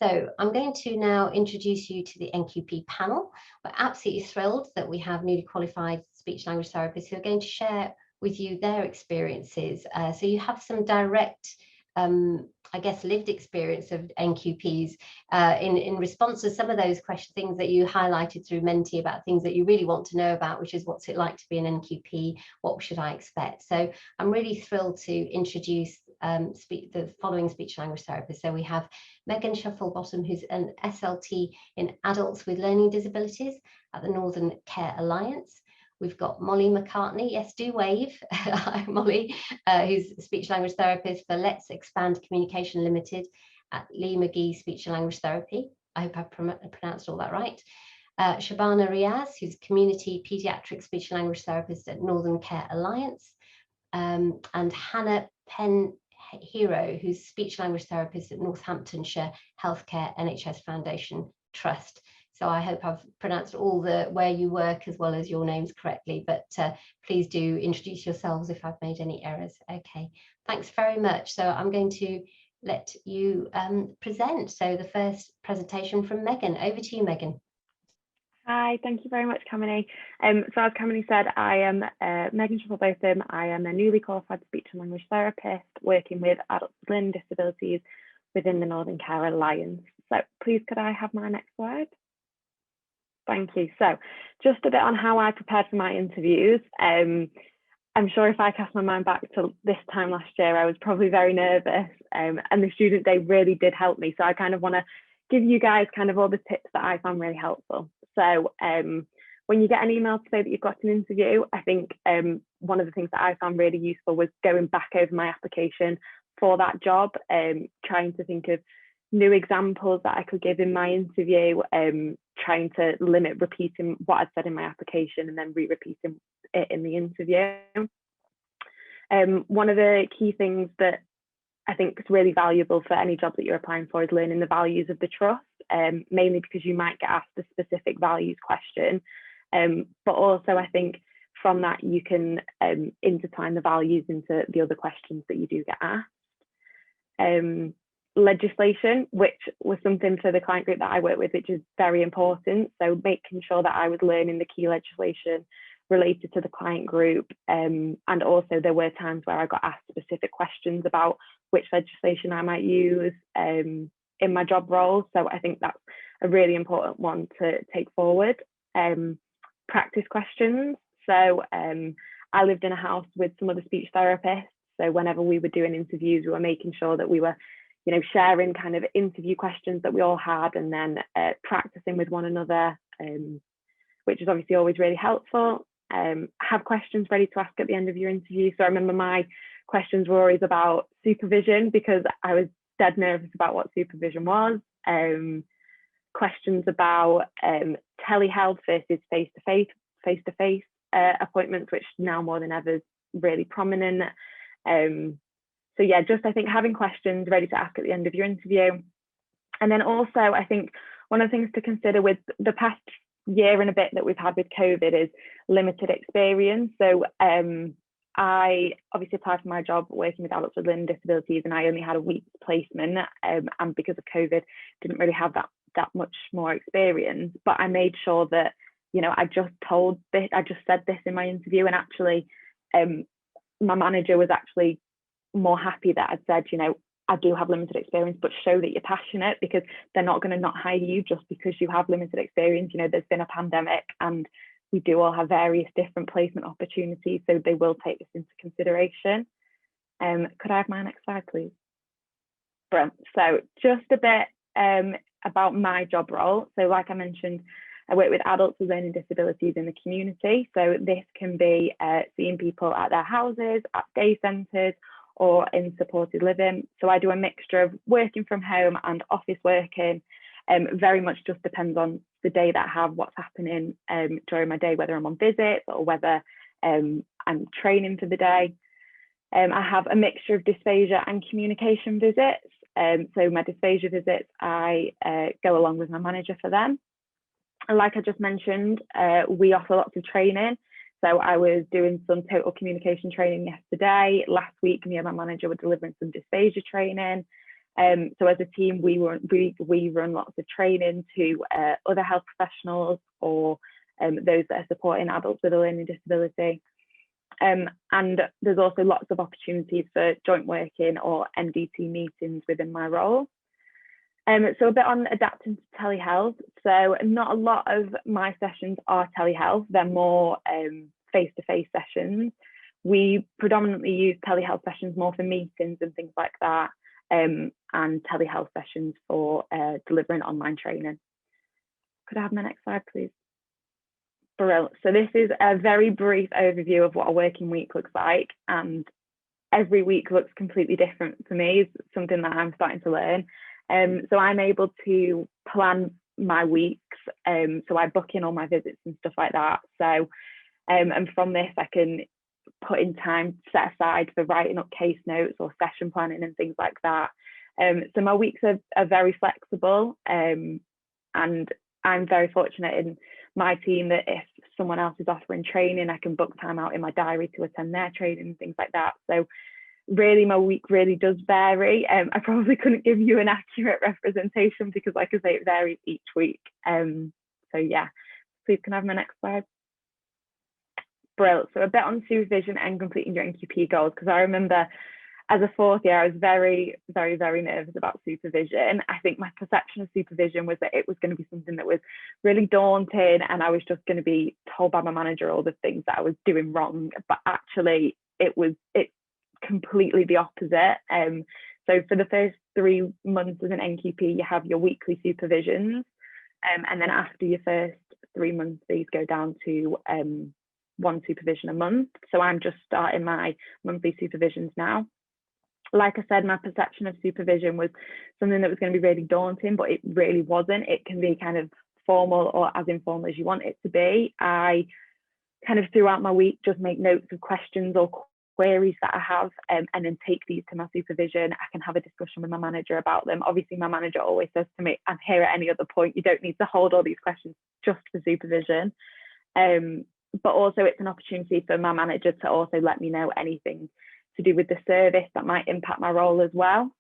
So I'm going to now introduce you to the NQP panel. We're absolutely thrilled that we have newly qualified speech language therapists who are going to share with you their experiences. So you have some direct, I guess, lived experience of NQPs in response to some of those things that you highlighted through Menti about things that you really want to know about, which is what's it like to be an NQP, what should I expect? So I'm really thrilled to introduce the following speech language therapists. So we have Megan Shufflebotham, who's an SLT in adults with learning disabilities at the Northern Care Alliance. We've got Molly McCartney, yes, do wave, Molly, who's a speech language therapist for Let's Expand Communication Limited at Leigh Magee Speech and Language Therapy. I hope I've pronounced all that right. Shabana Riaz, who's community paediatric speech and language therapist at Northern Care Alliance. And Hannah Penhearow, who's speech language therapist at Northamptonshire Healthcare NHS Foundation Trust. So I hope I've pronounced all the where you work as well as your names correctly, but please do introduce yourselves if I've made any errors. Okay, thanks very much. So I'm going to let you present. So the first presentation from Megan. Over to you, Megan. Hi, thank you very much, Kamini. So as Kamini said, I am Megan Shufflebotham. I am a newly qualified speech and language therapist working with adults with learning disabilities within the Northern Care Alliance. So please could I have my next slide? Thank you. So just a bit on how I prepared for my interviews. I'm sure if I cast my mind back to this time last year, I was probably very nervous, and the student day really did help me. So I kind of want to give you guys kind of all the tips that I found really helpful. So when you get an email to say that you've got an interview, I think one of the things that I found really useful was going back over my application for that job, trying to think of new examples that I could give in my interview, trying to limit repeating what I'd said in my application and then re-repeating it in the interview. One of the key things that I think is really valuable for any job that you're applying for is learning the values of the trust, mainly because you might get asked a specific values question, but also I think from that you can intertwine the values into the other questions that you do get asked. Legislation, which was something for the client group that I work with, which is very important. So making sure that I was learning the key legislation related to the client group. And also there were times where I got asked specific questions about which legislation I might use in my job role. So I think that's a really important one to take forward. Practice questions. So I lived in a house with some other speech therapists. So whenever we were doing interviews, we were making sure that we were sharing kind of interview questions that we all had, and then practicing with one another, which is obviously always really helpful. Have questions ready to ask at the end of your interview. So I remember my questions were always about supervision because I was dead nervous about what supervision was. Questions about telehealth versus face-to-face appointments, which now more than ever is really prominent. So yeah, just I think having questions ready to ask at the end of your interview. And then also I think one of the things to consider with the past year and a bit that we've had with COVID is limited experience. So I obviously applied for my job working with adults with learning disabilities, and I only had a week's placement, and because of COVID didn't really have that much more experience. But I made sure that I just said this in my interview, and actually my manager was actually more happy that I'd said, I do have limited experience, but show that you're passionate, because they're not going to not hire you just because you have limited experience. There's been a pandemic and we do all have various different placement opportunities, so they will take this into consideration. Could I have my next slide, please? Brilliant. So just a bit about my job role. So like I mentioned, I work with adults with learning disabilities in the community. So this can be seeing people at their houses, at day centres, or in supported living. So I do a mixture of working from home and office working. Very much just depends on the day that I have, what's happening during my day, whether I'm on visits or whether I'm training for the day. I have a mixture of dysphagia and communication visits. So my dysphagia visits, I go along with my manager for them. And like I just mentioned, we offer lots of training. So I was doing some total communication training yesterday. Last week, me and my manager were delivering some dysphagia training. So as a team, we run lots of training to other health professionals or those that are supporting adults with a learning disability. And there's also lots of opportunities for joint working or MDT meetings within my role. So a bit on adapting to telehealth. So not a lot of my sessions are telehealth, they're more face-to-face sessions. We predominantly use telehealth sessions more for meetings and things like that, and telehealth sessions for delivering online training. Could I have my next slide, please? Brilliant. So this is a very brief overview of what a working week looks like, and every week looks completely different for me. It's something that I'm starting to learn. So I'm able to plan my weeks. So I book in all my visits and stuff like that. So, and from this, I can put in time set aside for writing up case notes or session planning and things like that. So my weeks are very flexible, and I'm very fortunate in my team that if someone else is offering training, I can book time out in my diary to attend their training and things like that. So really my week really does vary. I probably couldn't give you an accurate representation because, like I say, it varies each week. So yeah, please can I have my next slide? Brilliant. So a bit on supervision and completing your NQP goals, because I remember as a fourth year, I was very, very, very nervous about supervision. I think my perception of supervision was that it was going to be something that was really daunting and I was just going to be told by my manager all the things that I was doing wrong. But actually, it's completely the opposite. So for the first 3 months as an NQP, you have your weekly supervisions. And then after your first 3 months, these go down to 1 supervision a month. So I'm just starting my monthly supervisions now. Like I said, my perception of supervision was something that was going to be really daunting, but it really wasn't. It can be kind of formal or as informal as you want it to be. I kind of throughout my week just make notes of questions or queries that I have, and then take these to my supervision. I can have a discussion with my manager about them. Obviously, my manager always says to me, I'm here at any other point. You don't need to hold all these questions just for supervision. But also it's an opportunity for my manager to also let me know anything to do with the service that might impact my role as well.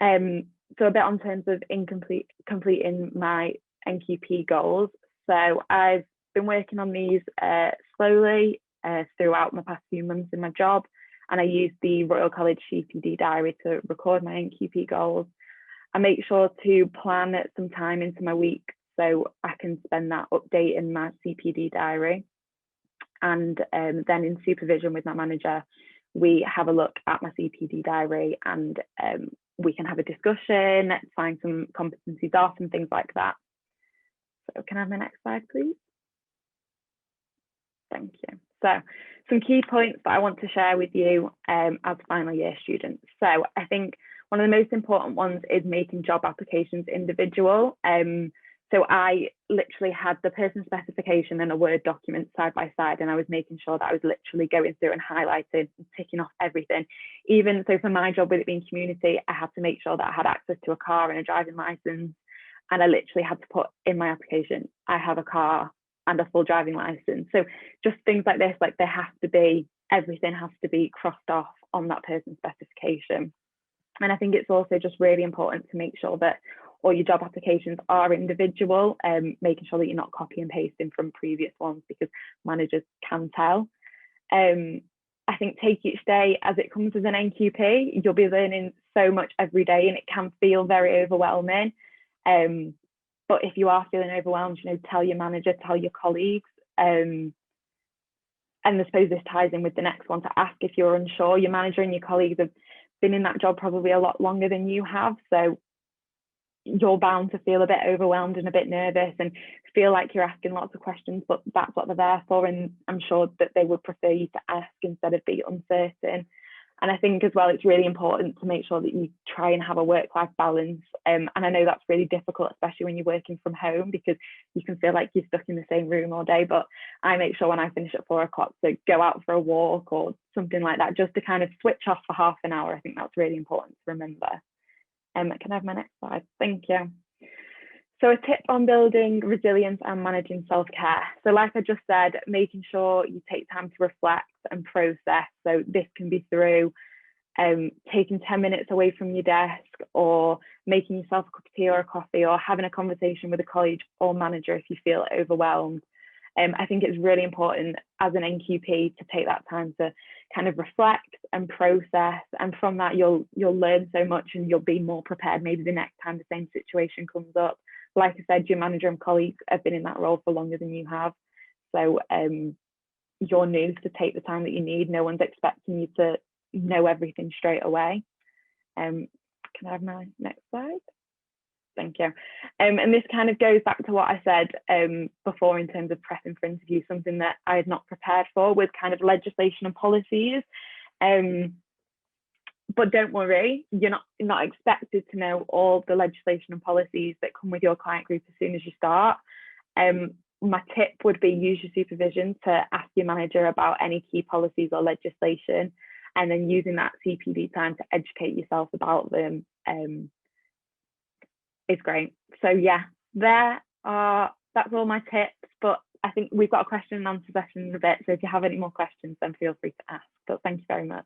So a bit on terms of completing my NQP goals. So I've been working on these slowly throughout my past few months in my job, and I use the Royal College CPD diary to record my NQP goals. I make sure to plan some time into my week so I can spend that updating my CPD diary. And then in supervision with my manager, we have a look at my CPD diary and we can have a discussion, find some competencies off and things like that. So can I have my next slide, please? Thank you. So some key points that I want to share with you as final year students. So I think one of the most important ones is making job applications individual. So I literally had the person specification and a Word document side by side, and I was making sure that I was literally going through and highlighting and ticking off everything. Even so for my job with it being community, I had to make sure that I had access to a car and a driving license. And I literally had to put in my application, I have a car and a full driving license. So just things like this, like everything has to be crossed off on that person's specification. And I think it's also just really important to make sure that all your job applications are individual, making sure that you're not copy and pasting from previous ones because managers can tell. I think take each day as it comes as an NQP. You'll be learning so much every day and it can feel very overwhelming. But if you are feeling overwhelmed, tell your manager, tell your colleagues. And I suppose this ties in with the next one, to ask if you're unsure. Your manager and your colleagues have been in that job probably a lot longer than you have. So you're bound to feel a bit overwhelmed and a bit nervous and feel like you're asking lots of questions, but that's what they're there for. And I'm sure that they would prefer you to ask instead of be uncertain. And I think as well, it's really important to make sure that you try and have a work-life balance. And I know that's really difficult, especially when you're working from home, because you can feel like you're stuck in the same room all day. But I make sure when I finish at 4 o'clock to go out for a walk or something like that, just to kind of switch off for half an hour. I think that's really important to remember. Can I have my next slide? Thank you. So a tip on building resilience and managing self-care. So like I just said, making sure you take time to reflect and process. So this can be through taking 10 minutes away from your desk, or making yourself a cup of tea or a coffee, or having a conversation with a colleague or manager if you feel overwhelmed. I think it's really important as an NQP to take that time to kind of reflect and process, and from that you'll learn so much, and you'll be more prepared maybe the next time the same situation comes up. Like I said, your manager and colleagues have been in that role for longer than you have, so you're new to take the time that you need. No one's expecting you to know everything straight away. Can I have my next slide? Thank you. And this kind of goes back to what I said before in terms of prepping for interview. Something that I had not prepared for with kind of legislation and policies. But don't worry, you're not expected to know all the legislation and policies that come with your client group as soon as you start. My tip would be use your supervision to ask your manager about any key policies or legislation, and then using that CPD time to educate yourself about them is great. So yeah, that's all my tips, but I think we've got a question and answer session in a bit, so if you have any more questions, then feel free to ask. But thank you very much.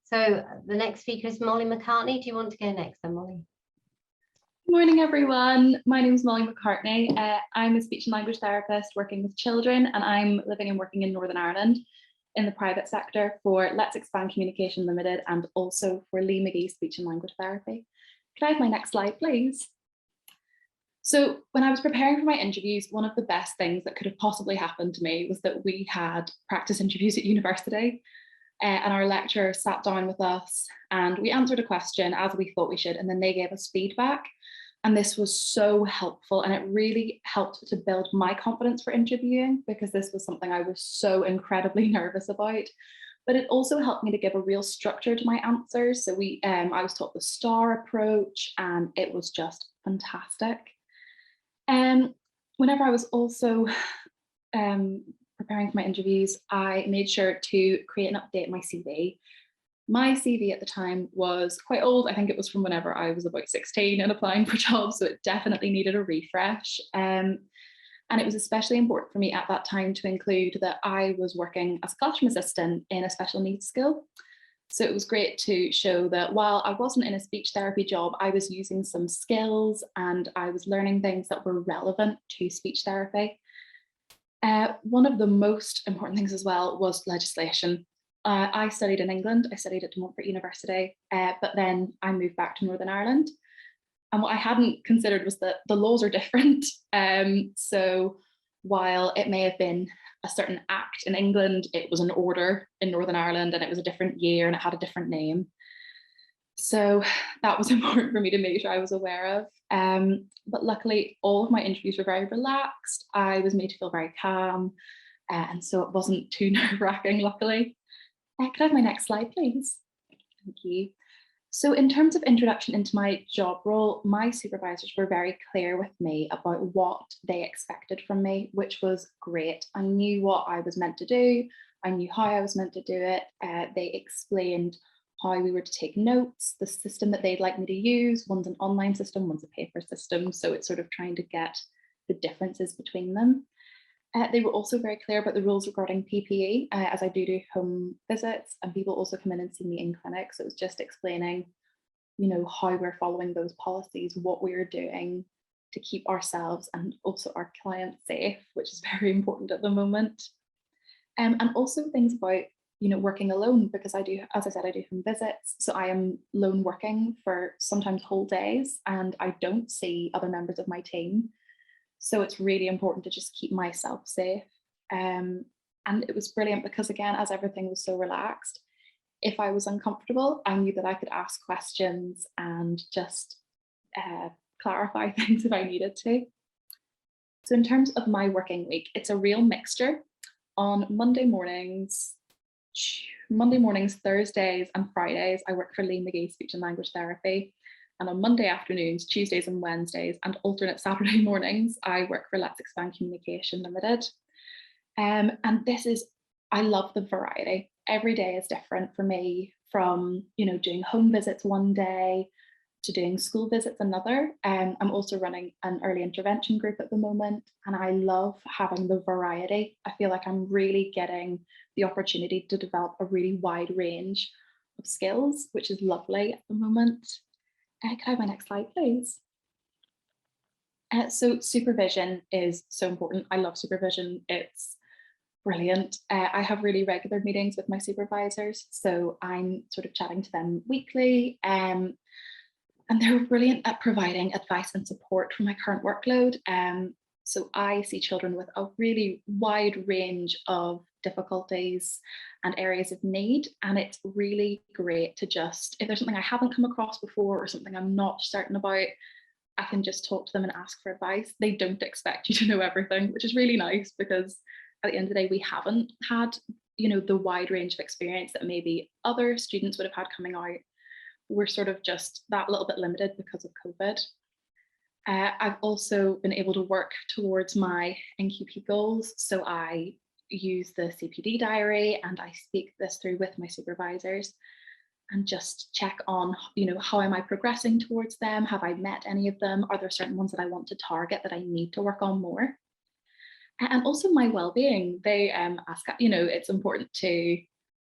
So the next speaker is Molly McCartney. Do you want to go next then, Molly? Good morning, everyone. My name is Molly McCartney. I'm a speech and language therapist working with children, and I'm living and working in Northern Ireland in the private sector for Let's Expand Communication Limited, and also for Leigh Magee Speech and Language Therapy. Could I have my next slide, please? So when I was preparing for my interviews, one of the best things that could have possibly happened to me was that we had practice interviews at university. And our lecturer sat down with us and we answered a question as we thought we should, and then they gave us feedback. And this was so helpful, and it really helped to build my confidence for interviewing, because this was something I was so incredibly nervous about. But it also helped me to give a real structure to my answers. So I was taught the STAR approach, and it was just fantastic. Whenever I was also preparing for my interviews, I made sure to create and update my CV. My CV at the time was quite old. I think it was from whenever I was about 16 and applying for jobs, so it definitely needed a refresh. And it was especially important for me at that time to include that I was working as a classroom assistant in a special needs school. So it was great to show that while I wasn't in a speech therapy job, I was using some skills and I was learning things that were relevant to speech therapy. One of the most important things as well was legislation. I studied in England. I studied at Montfort University, but then I moved back to Northern Ireland. And what I hadn't considered was that the laws are different. So while it may have been a certain act in England, it was an order in Northern Ireland, and it was a different year and it had a different name. So that was important for me to make sure I was aware of. But luckily, all of my interviews were very relaxed. I was made to feel very calm, and so it wasn't too nerve-wracking, luckily. Could I have my next slide, please? Thank you. So in terms of introduction into my job role, my supervisors were very clear with me about what they expected from me, which was great. I knew what I was meant to do. I knew how I was meant to do it. They explained how we were to take notes, the system that they'd like me to use. One's an online system, one's a paper system. So it's sort of trying to get the differences between them. They were also very clear about the rules regarding PPE, as I do home visits, and people also come in and see me in clinic. So it was just explaining, you know, how we're following those policies, what we're doing to keep ourselves and also our clients safe, which is very important at the moment. And also things about, you know, working alone, because I do, as I said, I do home visits. So I am lone working for sometimes whole days, and I don't see other members of my team. So it's really important to just keep myself safe. And it was brilliant because, again, as everything was so relaxed, if I was uncomfortable, I knew that I could ask questions and just clarify things if I needed to. So in terms of my working week, it's a real mixture. On Monday mornings, Thursdays and Fridays, I work for Leigh Magee Speech and Language Therapy. And on Monday afternoons, Tuesdays and Wednesdays, and alternate Saturday mornings, I work for Let's Expand Communication Limited. And this is, I love the variety. Every day is different for me, from, you know, doing home visits one day, to doing school visits another. I'm also running an early intervention group at the moment, and I love having the variety. I feel like I'm really getting the opportunity to develop a really wide range of skills, which is lovely at the moment. Could I have my next slide, please? So supervision is so important. I love supervision. It's brilliant. I have really regular meetings with my supervisors, so I'm sort of chatting to them weekly. And they're brilliant at providing advice and support for my current workload. So I see children with a really wide range of difficulties and areas of need. And it's really great to just, if there's something I haven't come across before or something I'm not certain about, I can just talk to them and ask for advice. They don't expect you to know everything, which is really nice, because at the end of the day, we haven't had, you know, the wide range of experience that maybe other students would have had coming out. We're sort of just that little bit limited because of COVID. I've also been able to work towards my NQP goals. So I use the CPD diary and I speak this through with my supervisors and just check on, you know, how am I progressing towards them? Have I met any of them? Are there certain ones that I want to target that I need to work on more? And also my well-being. They ask, you know, it's important to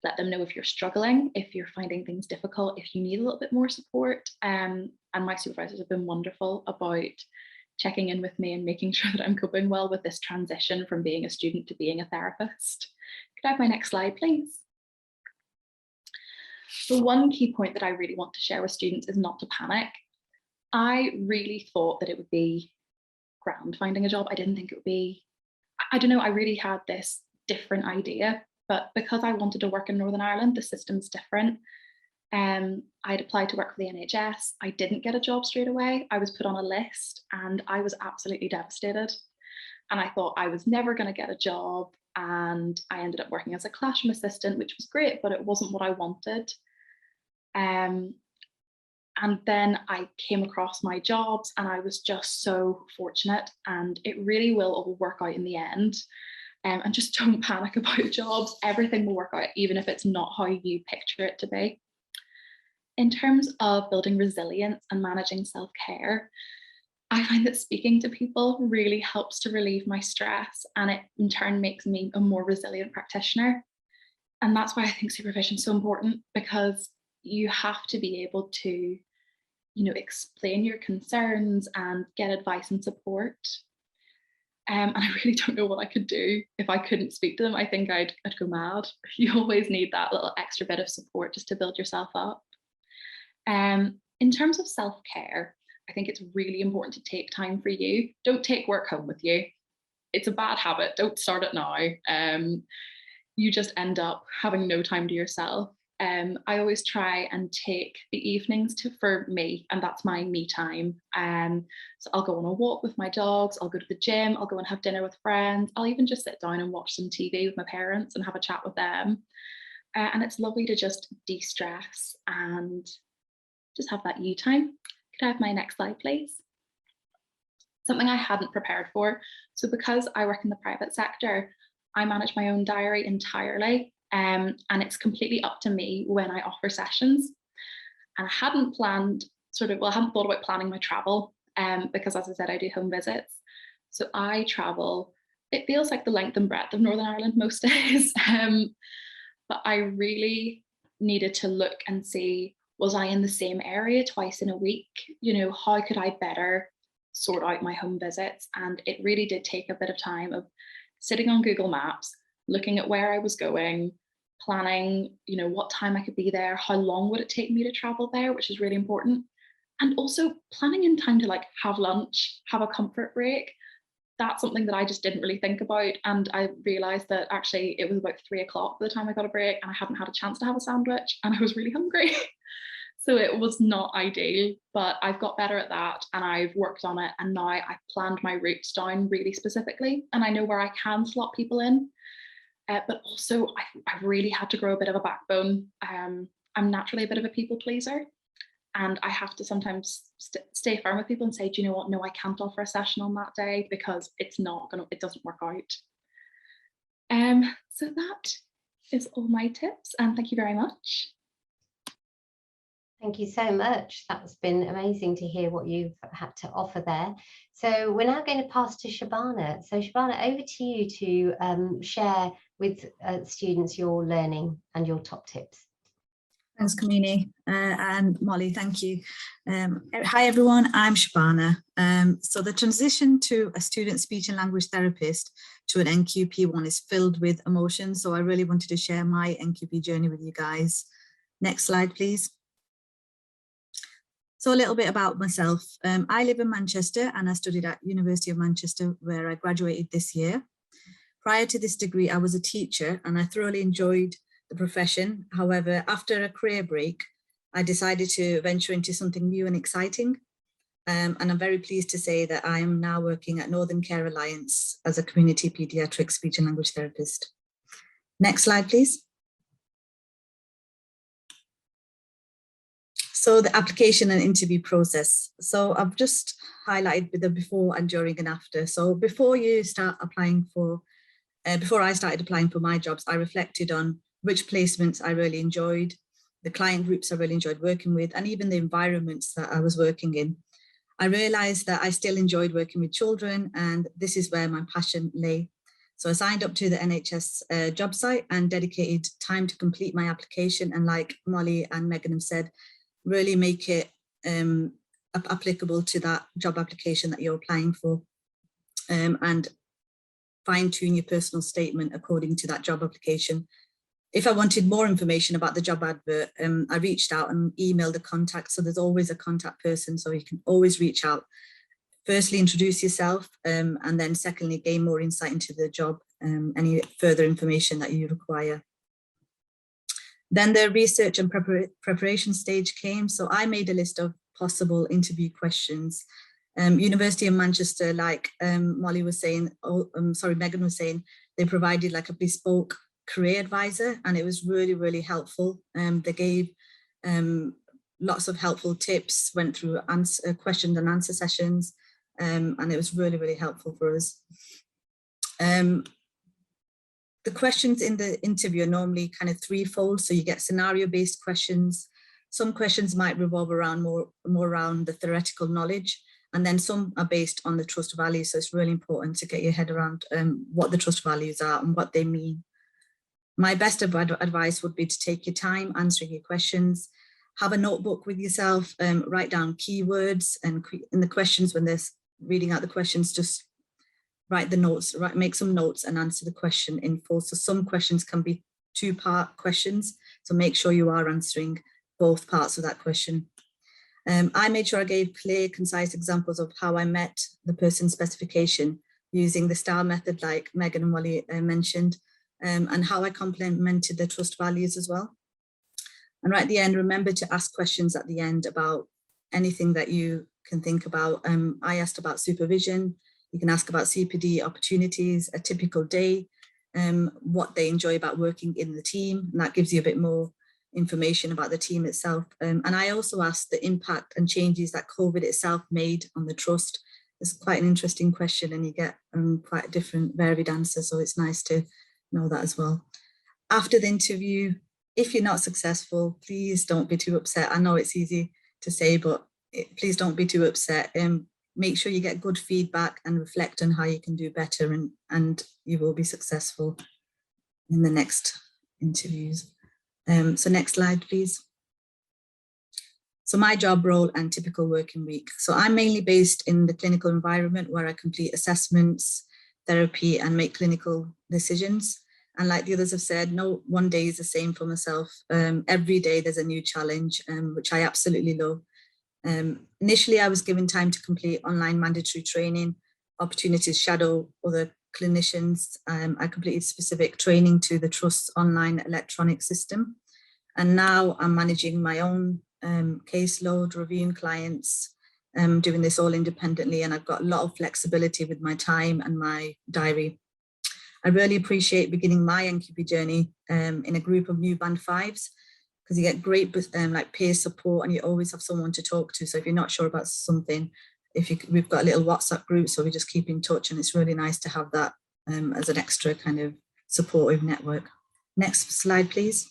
let them know if you're struggling, if you're finding things difficult, if you need a little bit more support. And my supervisors have been wonderful about checking in with me and making sure that I'm coping well with this transition from being a student to being a therapist. Could I have my next slide, please? The one key point that I really want to share with students is not to panic. I really thought that it would be grand finding a job. I didn't think it would be, I don't know, I really had this different idea, but because I wanted to work in Northern Ireland, the system's different. I'd applied to work for the NHS. I didn't get a job straight away. I was put on a list and I was absolutely devastated. And I thought I was never going to get a job. And I ended up working as a classroom assistant, which was great, but it wasn't what I wanted. And then I came across my jobs and I was just so fortunate, and it really will all work out in the end. And just don't panic about jobs. Everything will work out, even if it's not how you picture it to be. In terms of building resilience and managing self-care, I find that speaking to people really helps to relieve my stress, and it in turn makes me a more resilient practitioner. And that's why I think supervision is so important, because you have to be able to, you know, explain your concerns and get advice and support. And I really don't know what I could do if I couldn't speak to them. I think I'd go mad. You always need that little extra bit of support just to build yourself up. In terms of self-care, I think it's really important to take time for you. Don't take work home with you. It's a bad habit. Don't start it now. You just end up having no time to yourself. I always try and take the evenings for me, and that's my me time. So I'll go on a walk with my dogs, I'll go to the gym, I'll go and have dinner with friends, I'll even just sit down and watch some TV with my parents and have a chat with them. And it's lovely to just de-stress and just have that you time. Could I have my next slide, please? Something I hadn't prepared for. So because I work in the private sector, I manage my own diary entirely. And it's completely up to me when I offer sessions. And I hadn't planned I hadn't thought about planning my travel, because as I said, I do home visits. So I travel, it feels like the length and breadth of Northern Ireland most days. But I really needed to look and see, was I in the same area twice in a week? You know, how could I better sort out my home visits? And it really did take a bit of time of sitting on Google Maps, looking at where I was going, planning, you know, what time I could be there, how long would it take me to travel there, which is really important. And also planning in time to like have lunch, have a comfort break. That's something that I just didn't really think about. And I realized that actually it was about 3 o'clock by the time I got a break, and I hadn't had a chance to have a sandwich and I was really hungry. So it was not ideal, but I've got better at that and I've worked on it. And now I've planned my routes down really specifically, and I know where I can slot people in. But also I really had to grow a bit of a backbone. I'm naturally a bit of a people pleaser, and I have to sometimes stay firm with people and say, do you know what? No, I can't offer a session on that day because it doesn't work out. So that is all my tips, and thank you very much. Thank you so much. That's been amazing to hear what you've had to offer there. So we're now going to pass to Shabana. So Shabana, over to you to share with students your learning and your top tips. Thanks, Kamini, and Molly, thank you. Hi everyone, I'm Shabana. So the transition to a student speech and language therapist to an NQP one is filled with emotion. So I really wanted to share my NQP journey with you guys. Next slide, please. So a little bit about myself. I live in Manchester and I studied at University of Manchester, where I graduated this year. Prior to this degree, I was a teacher and I thoroughly enjoyed the profession. However, after a career break, I decided to venture into something new and exciting. And I'm very pleased to say that I am now working at Northern Care Alliance as a community paediatric speech and language therapist. Next slide, please. So the application and interview process. So I've just highlighted the before and during and after. So before you start applying for, before I started applying for my jobs, I reflected on which placements I really enjoyed, the client groups I really enjoyed working with, and even the environments that I was working in. I realized that I still enjoyed working with children, and this is where my passion lay. So I signed up to the NHS job site and dedicated time to complete my application. And like Molly and Megan have said, really make it applicable to that job application that you're applying for, and fine tune your personal statement according to that job application. If I wanted more information about the job advert, I reached out and emailed a contact. So there's always a contact person, so you can always reach out. Firstly, introduce yourself, and then secondly, gain more insight into the job, any further information that you require. Then the research and preparation stage came. So I made a list of possible interview questions. University of Manchester, like Molly was saying, Megan was saying, they provided like a bespoke career advisor, and it was really, really helpful. They gave lots of helpful tips, went through question and answer sessions, and it was really, really helpful for us. The questions in the interview are normally kind of threefold. So you get scenario-based questions. Some questions might revolve around more around the theoretical knowledge, and then some are based on the trust values. So it's really important to get your head around what the trust values are and what they mean. My best advice would be to take your time answering your questions. Have a notebook with yourself, write down keywords, and in the questions, when they're reading out the questions, just write the notes, make some notes and answer the question in full. So some questions can be two-part questions, so make sure you are answering both parts of that question. I made sure I gave clear, concise examples of how I met the person's specification using the STAR method, like Megan and Molly mentioned, and how I complemented the trust values as well. And right at the end, remember to ask questions at the end about anything that you can think about. I asked about supervision. You can ask about CPD opportunities, a typical day, what they enjoy about working in the team, and that gives you a bit more information about the team itself. And I also asked the impact and changes that COVID itself made on the trust. It's quite an interesting question, and you get quite a different varied answers, so it's nice to know that as well. After the interview, if you're not successful, please don't be too upset. I know it's easy to say, but please don't be too upset. Make sure you get good feedback and reflect on how you can do better, and you will be successful in the next interviews. So next slide, please. So my job role and typical working week. So I'm mainly based in the clinical environment where I complete assessments, therapy, and make clinical decisions. And like the others have said, no one day is the same for myself. Every day there's a new challenge, which I absolutely love. Initially, I was given time to complete online mandatory training, opportunities to shadow other clinicians. I completed specific training to the Trust's online electronic system. And now I'm managing my own caseload, reviewing clients, doing this all independently. And I've got a lot of flexibility with my time and my diary. I really appreciate beginning my NQP journey in a group of new band 5s, because you get great like peer support, and you always have someone to talk to. So if you're not sure about something, we've got a little WhatsApp group, so we just keep in touch, and it's really nice to have that as an extra kind of supportive network. Next slide, please.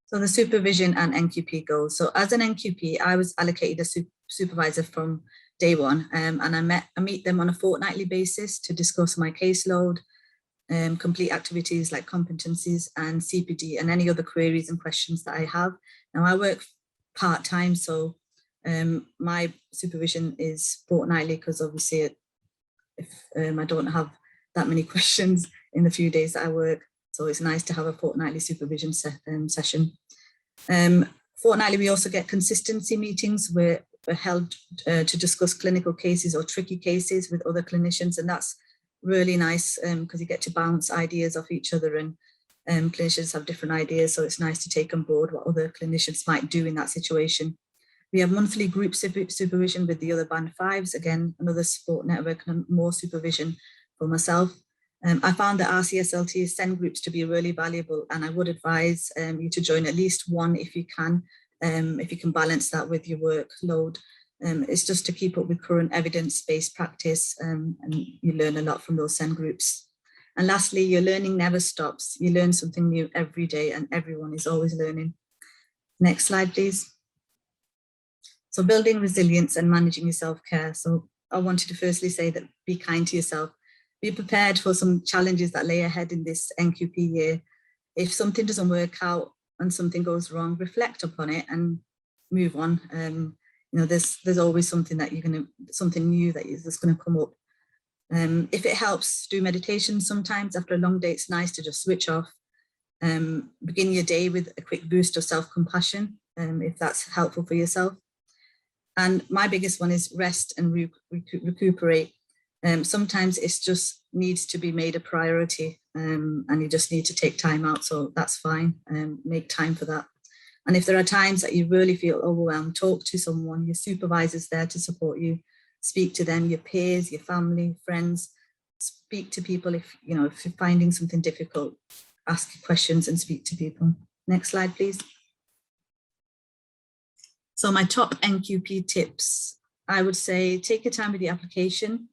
So the supervision and NQP goals. So as an NQP, I was allocated a supervisor from day one, and I meet them on a fortnightly basis to discuss my caseload, complete activities like competencies and CPD and any other queries and questions that I have. Now I work part-time, so my supervision is fortnightly because obviously if I don't have that many questions in the few days that I work, so it's nice to have a fortnightly supervision session. Fortnightly, we also get consistency meetings where we're held to discuss clinical cases or tricky cases with other clinicians, and that's really nice because you get to bounce ideas off each other, and clinicians have different ideas, so it's nice to take on board what other clinicians might do in that situation. We have monthly group supervision with the other band 5s, again, another support network and more supervision for myself. I found that RCSLT SEND groups to be really valuable, and I would advise you to join at least one if you can balance that with your workload. It's just to keep up with current evidence-based practice, and you learn a lot from those SEND groups. And lastly, your learning never stops. You learn something new every day, and everyone is always learning. Next slide, please. So building resilience and managing your self-care. So I wanted to firstly say that be kind to yourself. Be prepared for some challenges that lay ahead in this NQP year. If something doesn't work out and something goes wrong, reflect upon it and move on. You know, there's always something that something new that is just gonna come up. If it helps, do meditation sometimes. After a long day, it's nice to just switch off. Begin your day with a quick boost of self-compassion, if that's helpful for yourself. And my biggest one is rest and recuperate. Sometimes it just needs to be made a priority, and you just need to take time out, so that's fine. Make time for that. And if there are times that you really feel overwhelmed, talk to someone. Your supervisor's there to support you. Speak to them, your peers, your family, friends. Speak to people if you're finding something difficult. Ask questions and speak to people. Next slide, please. So my top NQP tips, I would say take your time with the application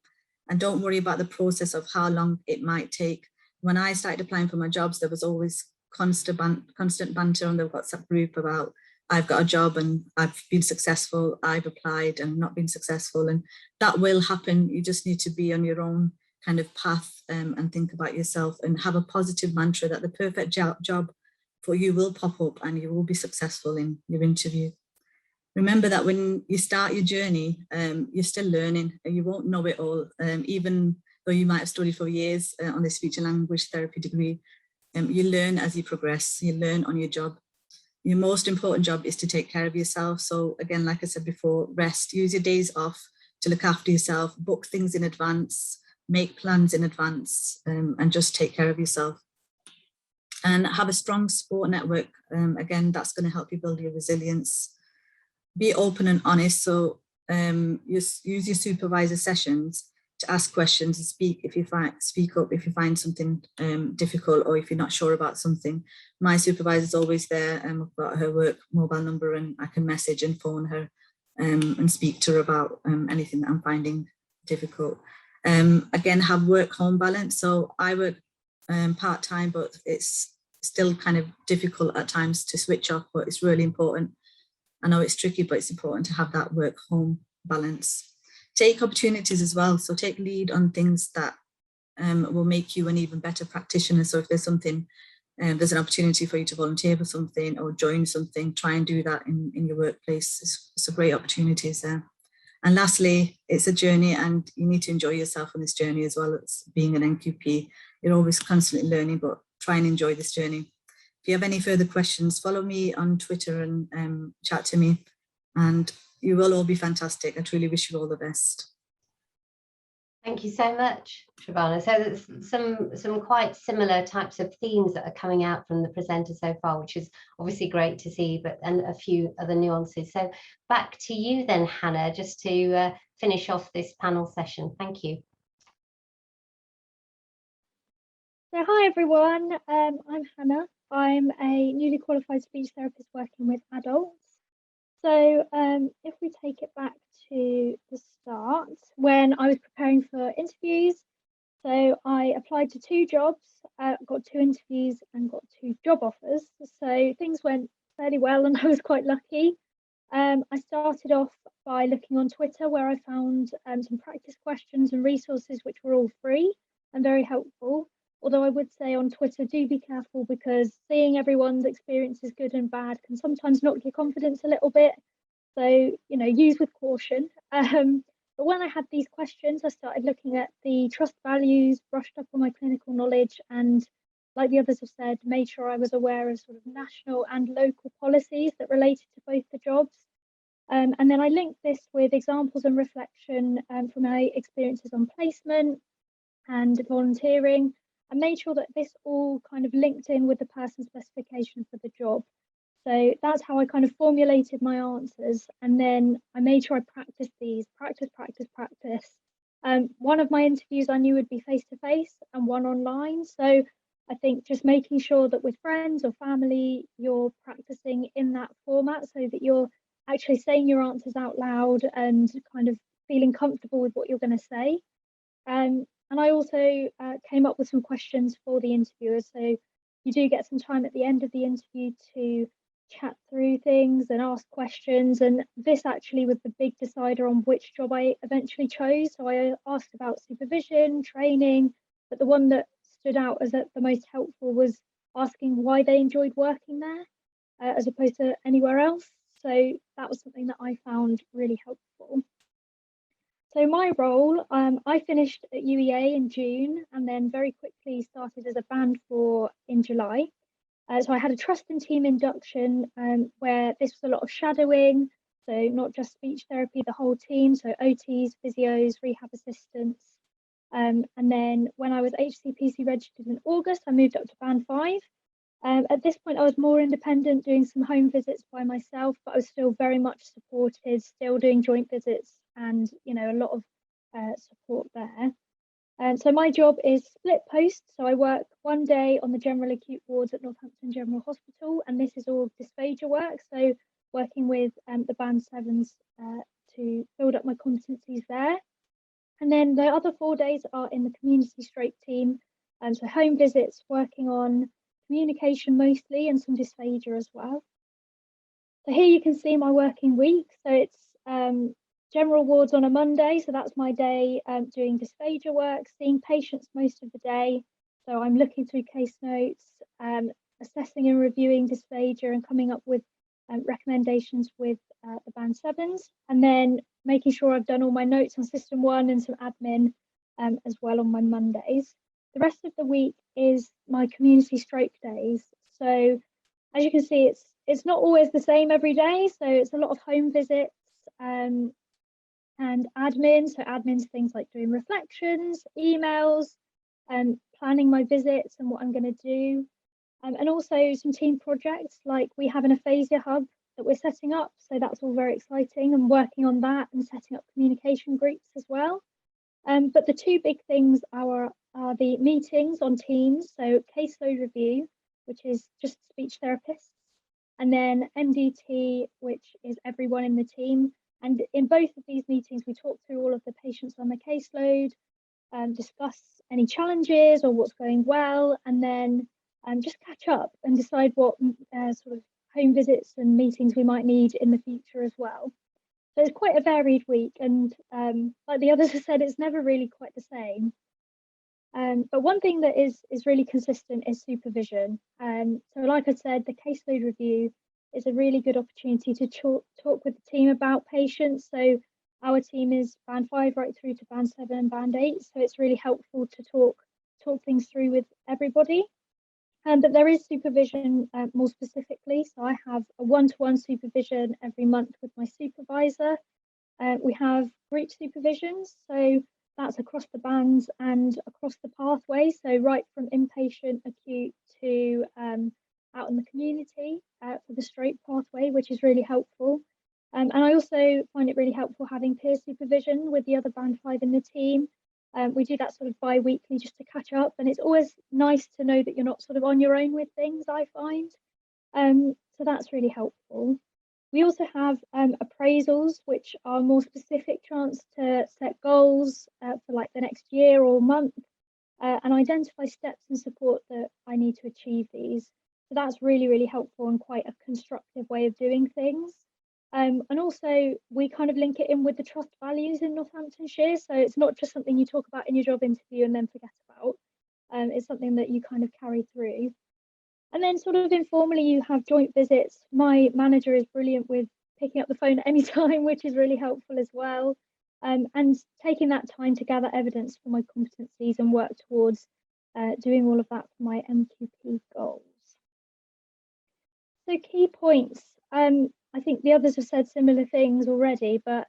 and don't worry about the process of how long it might take. When I started applying for my jobs, there was always constant banter on the WhatsApp group about I've got a job and I've been successful, I've applied and not been successful, and that will happen. You just need to be on your own kind of path and think about yourself and have a positive mantra that the perfect job for you will pop up and you will be successful in your interview. Remember that when you start your journey, you're still learning and you won't know it all, even though you might have studied for years on the speech and language therapy degree. You learn as you progress, you learn on your job. Your most important job is to take care of yourself. So again, like I said before, rest, use your days off to look after yourself, book things in advance, make plans in advance, and just take care of yourself. And have a strong support network. Again, that's going to help you build your resilience. Be open and honest. So use your supervisor sessions to ask questions and speak up if you find something difficult or if you're not sure about something. My supervisor's always there, and I've got her work mobile number, and I can message and phone her and speak to her about anything that I'm finding difficult. Again, have work-home balance. So I work part-time, but it's still kind of difficult at times to switch off, but it's really important. I know it's tricky, but it's important to have that work-home balance. Take opportunities as well. So take lead on things that will make you an even better practitioner. So if there's something, there's an opportunity for you to volunteer for something or join something, try and do that in your workplace. It's a great opportunities there. And lastly, it's a journey and you need to enjoy yourself on this journey as well as being an NQP. You're always constantly learning, but try and enjoy this journey. If you have any further questions, follow me on Twitter and chat to me, and you will all be fantastic. I truly wish you all the best. Thank you so much, Shabana. So there's some quite similar types of themes that are coming out from the presenter so far, which is obviously great to see, and a few other nuances. So back to you then, Hannah, just to finish off this panel session. Thank you. So hi everyone, I'm Hannah. I'm a newly qualified speech therapist working with adults. So if we take it back to the start, when I was preparing for interviews, so I applied to 2 jobs, got 2 interviews and got 2 job offers. So things went fairly well, and I was quite lucky. I started off by looking on Twitter, where I found some practice questions and resources which were all free and very helpful. Although I would say on Twitter, do be careful, because seeing everyone's experiences, good and bad, can sometimes knock your confidence a little bit. So, you know, use with caution. But when I had these questions, I started looking at the trust values, brushed up on my clinical knowledge, and like the others have said, made sure I was aware of sort of national and local policies that related to both the jobs. And then I linked this with examples and reflection from my experiences on placement and volunteering, and made sure that this all kind of linked in with the person's specification for the job. So that's how I kind of formulated my answers. And then I made sure I practiced these, practice. One of my interviews I knew would be face-to-face and one online. So I think just making sure that with friends or family, you're practicing in that format so that you're actually saying your answers out loud and kind of feeling comfortable with what you're going to say. And I also came up with some questions for the interviewers. So you do get some time at the end of the interview to chat through things and ask questions. And this actually was the big decider on which job I eventually chose. So I asked about supervision, training, but the one that stood out as the most helpful was asking why they enjoyed working there as opposed to anywhere else. So that was something that I found really helpful. So my role, I finished at UEA in June and then very quickly started as a band 4 in July. So I had a trust and team induction where this was a lot of shadowing, so not just speech therapy, the whole team, so OTs, physios, rehab assistants. And then when I was HCPC registered in August, I moved up to band 5. At this point, I was more independent, doing some home visits by myself, but I was still very much supported, still doing joint visits and, you know, a lot of support there. And so my job is split post. So I work one day on the general acute wards at Northampton General Hospital, and this is all dysphagia work. So working with the band 7s to build up my competencies there. And then the other 4 days are in the community stroke team. So home visits, working on communication mostly and some dysphagia as well. So here you can see my working week. So it's general wards on a Monday, so that's my day doing dysphagia work, seeing patients most of the day. So I'm looking through case notes, assessing and reviewing dysphagia and coming up with recommendations with the band 7s, and then making sure I've done all my notes on system 1 and some admin as well on my Mondays. The rest of the week is my community stroke days. So as you can see, it's not always the same every day. So it's a lot of home visits and admin. So admin's things like doing reflections, emails, and planning my visits and what I'm going to do. And also some team projects, like we have an aphasia hub that we're setting up. So that's all very exciting. I'm working on that and setting up communication groups as well. But the two big things are the meetings on Teams, so caseload review, which is just speech therapists, and then MDT, which is everyone in the team. And in both of these meetings, we talk through all of the patients on the caseload, discuss any challenges or what's going well, and then just catch up and decide what sort of home visits and meetings we might need in the future as well. So it's quite a varied week, and like the others have said, it's never really quite the same. But one thing that is really consistent is supervision. So like I said, the caseload review is a really good opportunity to talk with the team about patients. So our team is band 5 right through to band 7 and band 8. So it's really helpful to talk things through with everybody. But there is supervision more specifically. So I have a one-to-one supervision every month with my supervisor. We have group supervisions. So that's across the bands and across the pathway. So right from inpatient, acute to out in the community for the stroke pathway, which is really helpful. And I also find it really helpful having peer supervision with the other band 5 in the team. We do that sort of bi-weekly just to catch up, and it's always nice to know that you're not sort of on your own with things, I find. So that's really helpful. We also have appraisals, which are more specific chance to set goals for like the next year or month and identify steps and support that I need to achieve these. So that's really, really helpful and quite a constructive way of doing things. And also we kind of link it in with the trust values in Northamptonshire. So it's not just something you talk about in your job interview and then forget about. It's something that you kind of carry through. And then sort of informally, you have joint visits. My manager is brilliant with picking up the phone at any time, which is really helpful as well. And taking that time to gather evidence for my competencies and work towards doing all of that for my NQP goals. So key points. I think the others have said similar things already, but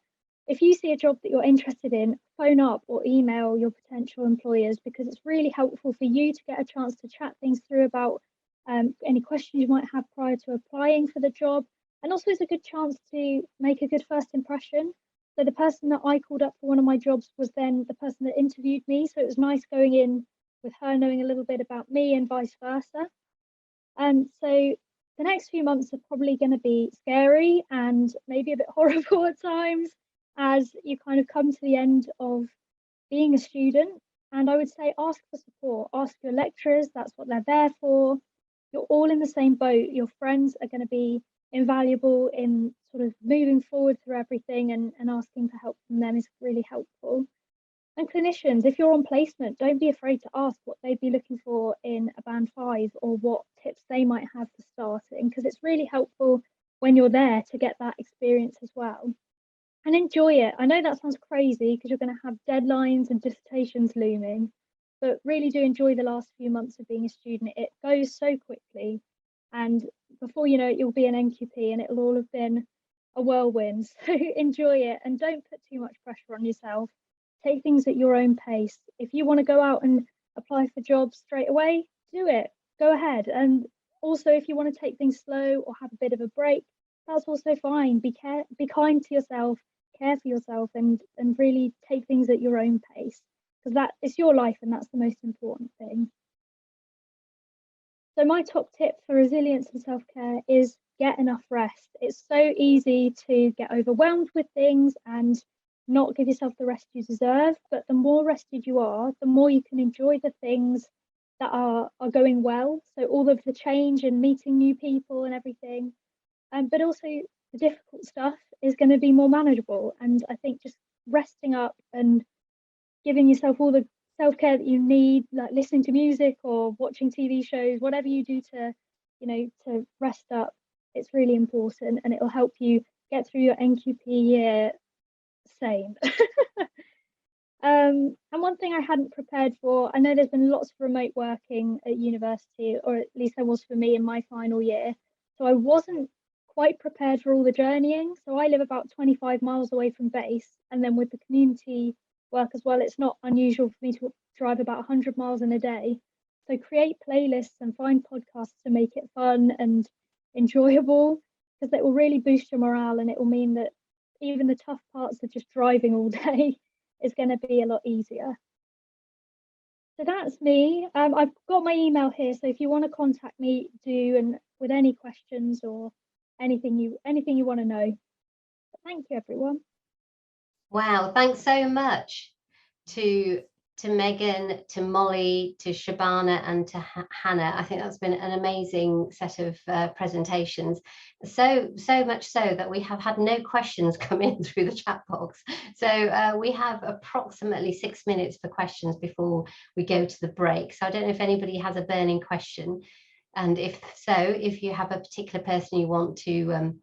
if you see a job that you're interested in, phone up or email your potential employers, because it's really helpful for you to get a chance to chat things through about any questions you might have prior to applying for the job. And also it's a good chance to make a good first impression. So the person that I called up for one of my jobs was then the person that interviewed me. So it was nice going in with her knowing a little bit about me and vice versa. And so the next few months are probably going to be scary and maybe a bit horrible at times as you kind of come to the end of being a student. And I would say ask for support, ask your lecturers, that's what they're there for. You're all in the same boat. Your friends are going to be invaluable in sort of moving forward through everything, and asking for help from them is really helpful. And clinicians, if you're on placement, don't be afraid to ask what they'd be looking for in a band 5 or what tips they might have for starting, because it's really helpful when you're there to get that experience as well. And enjoy it. I know that sounds crazy because you're going to have deadlines and dissertations looming, but really do enjoy the last few months of being a student. It goes so quickly, and before you know it, you'll be an NQP and it'll all have been a whirlwind. So enjoy it and don't put too much pressure on yourself. Take things at your own pace. If you want to go out and apply for jobs straight away, do it. Go ahead. And also, if you want to take things slow or have a bit of a break, that's also fine. Be kind to yourself, care for yourself, and really take things at your own pace, because that is your life and that's the most important thing. So my top tip for resilience and self-care is get enough rest. It's so easy to get overwhelmed with things and not give yourself the rest you deserve, but the more rested you are, the more you can enjoy the things that are going well. So all of the change and meeting new people and everything, but also the difficult stuff is going to be more manageable. And I think just resting up and giving yourself all the self-care that you need, like listening to music or watching TV shows, whatever you do to, to rest up, it's really important, and it'll help you get through your NQP year sane. And one thing I hadn't prepared for, I know there's been lots of remote working at university, or at least there was for me in my final year, so I wasn't quite prepared for all the journeying. So I live about 25 miles away from base, and then with the community work as well, it's not unusual for me to drive about 100 miles in a day. So create playlists and find podcasts to make it fun and enjoyable, because it will really boost your morale, and it will mean that even the tough parts of just driving all day is going to be a lot easier. So that's me. I've got my email here, so if you want to contact me, do, and with any questions or anything you want to know. But thank you, everyone. Wow, thanks so much to Megan, to Molly, to Shabana, and to Hannah. I think that's been an amazing set of presentations. So much so that we have had no questions come in through the chat box. So we have approximately 6 minutes for questions before we go to the break. So I don't know if anybody has a burning question. And if so, if you have a particular person you want to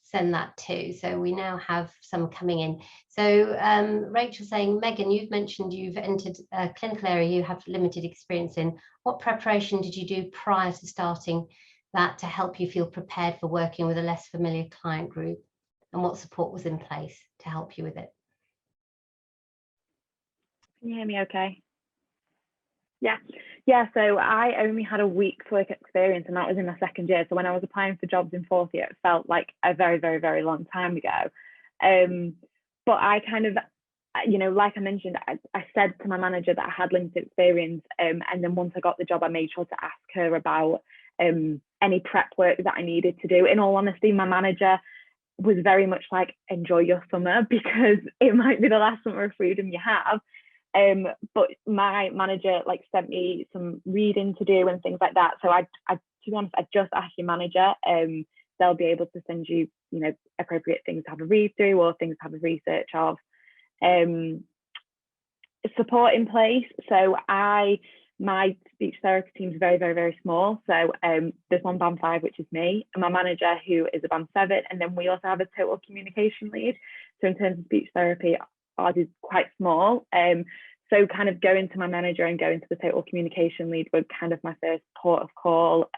send that to. So we now have some coming in. So Rachel saying, Megan, you've mentioned you've entered a clinical area you have limited experience in. What preparation did you do prior to starting that to help you feel prepared for working with a less familiar client group? And what support was in place to help you with it? Can you hear me okay? Yeah, so I only had a week's work experience, and that was in my second year. So when I was applying for jobs in fourth year, it felt like a very, very, very long time ago. But I kind of, like I mentioned, I said to my manager that I had limited experience. And then once I got the job, I made sure to ask her about any prep work that I needed to do. In all honesty, my manager was very much like, enjoy your summer, because it might be the last summer of freedom you have. But my manager sent me some reading to do and things like that. So I to be honest, I'd just ask your manager. They'll be able to send you, you know, appropriate things to have a read through or things to have a research of. Support in place. So my speech therapy team is very, very, very small. So there's one band 5, which is me, and my manager, who is a band 7, and then we also have a total communication lead. So in terms of speech therapy, ours is quite small. So kind of going to my manager and going to the total communication lead were kind of my first port of call.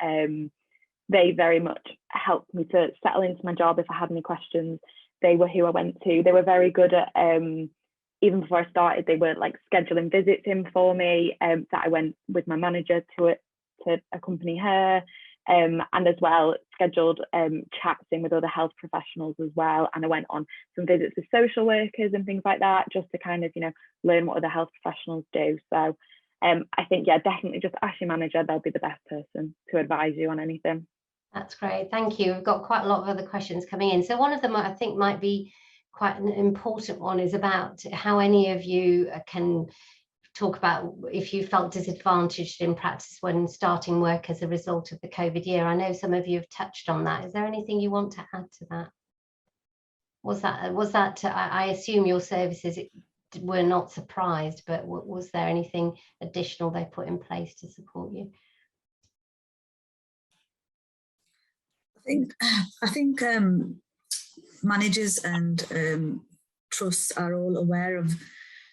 They very much helped me to settle into my job if I had any questions. They were who I went to. They were very good at, even before I started, they were like scheduling visits in for me, that I went with my manager to accompany her, and as well scheduled chats in with other health professionals as well. And I went on some visits with social workers and things like that, just to kind of, you know, learn what other health professionals do. So I think, yeah, definitely just ask your manager. They'll be the best person to advise you on anything. That's great. Thank you. We've got quite a lot of other questions coming in. So one of them I think might be quite an important one is about how any of you can talk about if you felt disadvantaged in practice when starting work as a result of the COVID year. I know some of you have touched on that. Is there anything you want to add to that? Was that I assume your services were not surprised, but was there anything additional they put in place to support you? I think managers and trusts are all aware of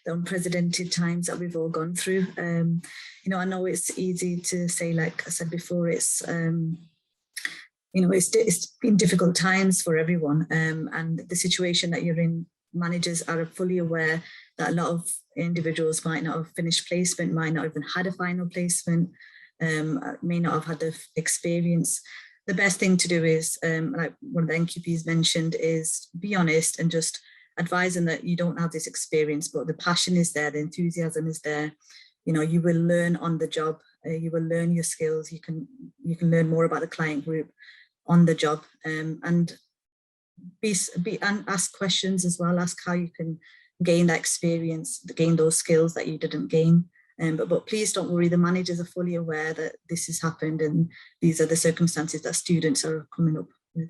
the unprecedented times that we've all gone through. You know, I know it's easy to say, like I said before, it's you know, it's been difficult times for everyone, and the situation that you're in, managers are fully aware that a lot of individuals might not have finished placement, might not even had a final placement, may not have had the experience. The best thing to do is, like one of the NQPs mentioned, is be honest and just advise them that you don't have this experience, but the passion is there, the enthusiasm is there. You know, you will learn on the job, you will learn your skills, you can learn more about the client group on the job, and ask questions as well, ask how you can gain that experience, gain those skills that you didn't gain. But please don't worry, the managers are fully aware that this has happened and these are the circumstances that students are coming up with.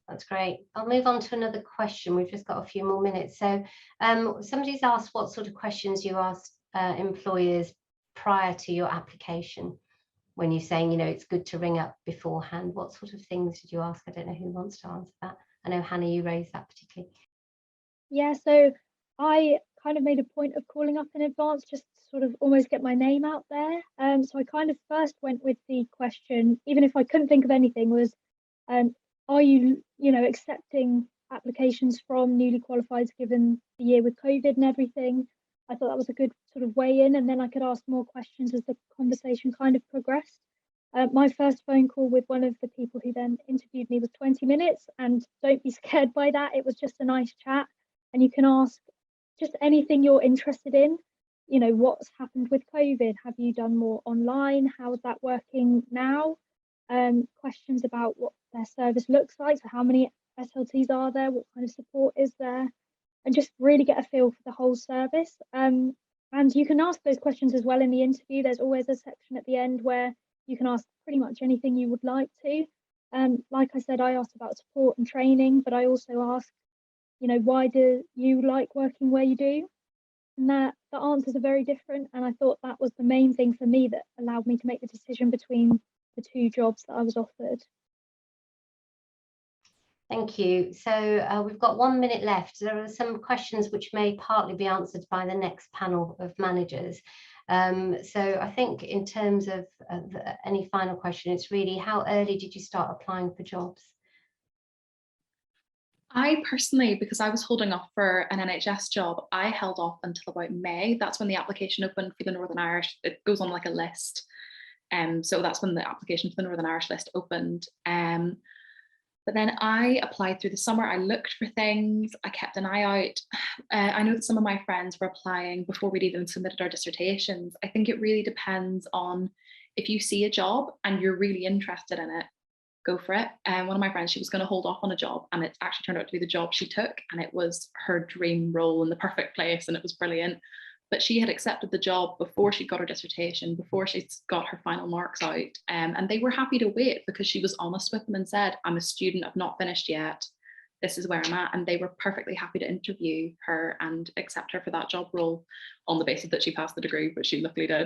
That's great. I'll move on to another question. We've just got a few more minutes. So somebody's asked what sort of questions you asked employers prior to your application, when you're saying, you know, it's good to ring up beforehand. What sort of things did you ask? I don't know who wants to answer that. I know, Hannah, you raised that particularly. Yeah, so I kind of made a point of calling up in advance, just to sort of almost get my name out there. So I kind of first went with the question, even if I couldn't think of anything, was, are you, you know, accepting applications from newly qualified given the year with COVID and everything? I thought that was a good sort of way in, and then I could ask more questions as the conversation kind of progressed. My first phone call with one of the people who then interviewed me was 20 minutes, and don't be scared by that. It was just a nice chat, and you can ask just anything you're interested in. You know, what's happened with COVID? Have you done more online? How is that working now? Questions about what their service looks like. So how many SLTs are there? What kind of support is there? And just really get a feel for the whole service. And you can ask those questions as well in the interview. There's always a section at the end where you can ask pretty much anything you would like to. Like I said, I asked about support and training, but I also asked, you know, why do you like working where you do? And the answers are very different. And I thought that was the main thing for me that allowed me to make the decision between the two jobs that I was offered. Thank you. So we've got 1 minute left. There are some questions which may partly be answered by the next panel of managers. So I think in terms of any final question, it's really, how early did you start applying for jobs? I personally, because I was holding off for an NHS job, I held off until about May. That's when the application opened for the Northern Irish. It goes on like a list. So that's when the application for the Northern Irish list opened. But then I applied through the summer. I looked for things. I kept an eye out. I know that some of my friends were applying before we'd even submitted our dissertations. I think it really depends on if you see a job and you're really interested in it, go for it. One of my friends, she was going to hold off on a job, and it actually turned out to be the job she took, and it was her dream role in the perfect place, and it was brilliant. but she had accepted the job before she got her dissertation, before she'd got her final marks out. And they were happy to wait because she was honest with them and said, I'm a student, I've not finished yet. This is where I'm at. And they were perfectly happy to interview her and accept her for that job role on the basis that she passed the degree, which she luckily did.